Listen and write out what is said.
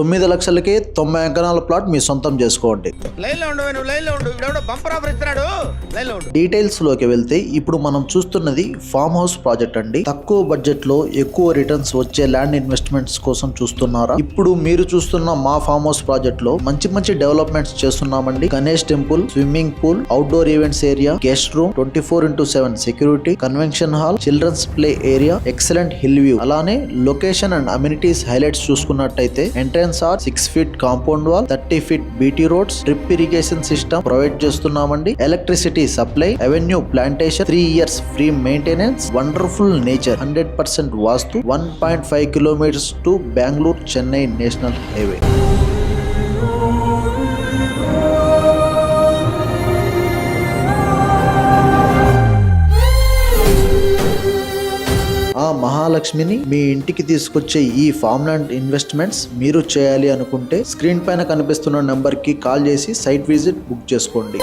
9 లక్షలకే 90 ఎకరాల ప్లాట్ మీ సొంతం చేసుకోండి. డీటెయిల్స్ లోకి వెళ్తే ఇప్పుడు మనం చూస్తున్నది ఫామ్ హౌస్ ప్రాజెక్ట్ అండి. తక్కువ బడ్జెట్ లో ఎక్కువ రిటర్న్స్ వచ్చే ల్యాండ్ ఇన్వెస్ట్మెంట్స్ కోసం చూస్తున్నారా? ఇప్పుడు మీరు చూస్తున్న మా ఫామ్ హౌస్ ప్రాజెక్ట్ లో మంచి డెవలప్మెంట్స్ చేస్తున్నామండి. Ganesh temple, swimming pool, outdoor events area, guest room, 24/7 security, convention hall, children's play area, excellent hill view, అలానే లొకేషన్ అండ్ అమ్యూనిటీస్ హైలైట్స్ చూసుకున్నట్టయితే entrance are 6 feet compound wall, 30 feet BT roads, drip irrigation system provide చేస్తున్నామండి. Electricity supply, avenue plantation, 3 years free maintenance, wonderful nature, 100% వాస్తు, 1.5 kilometers to Bengaluru Chennai national highway. ఆ మహాలక్ష్మిని మీ ఇంటికి తీసుకొచ్చే ఈ farm land investments మీరు చేయాలి అనుకుంటే స్క్రీన్ పైన కనిపిస్తున్న నెంబర్ కి కాల్ చేసి సైట్ విజిట్ బుక్ చేసుకోండి.